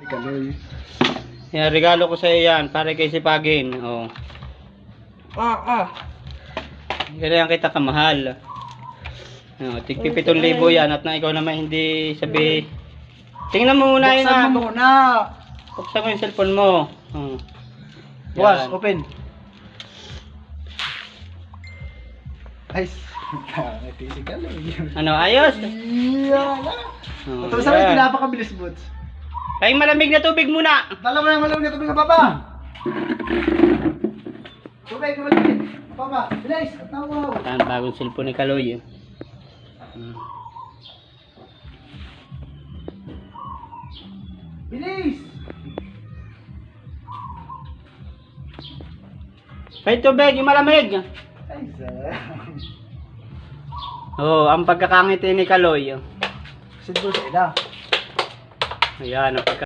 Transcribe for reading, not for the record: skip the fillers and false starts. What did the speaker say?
Kaloy. Yan, regalo ko sa iyo yan, para kay sipagin. Oh. Ganyan kita kamahal. Oh, tigpi 7,000 yan at na ikaw naman hindi sabi. Tingnan mo muna yun. Buksan mo muna. Buksan mo yung cellphone mo. Oh. Bukas, Yan. open. Ay, si Kaloy. Ano, ayos? Yan. Oh, Ito sa yan. pinapakabilis, Boots. Ay, malamig na tubig muna. Dala mo yung malamig na tubig sa baba. Tubig na malamig. Baba, bilis. At nawaw. Yan, bagong cellphone ni Kaloy. Bilis. Ay, tubig, yung malamig. Ay, sir. Oh, ang pagkakangiti ni Kaloy. Siguro sa ila. Ayan, ang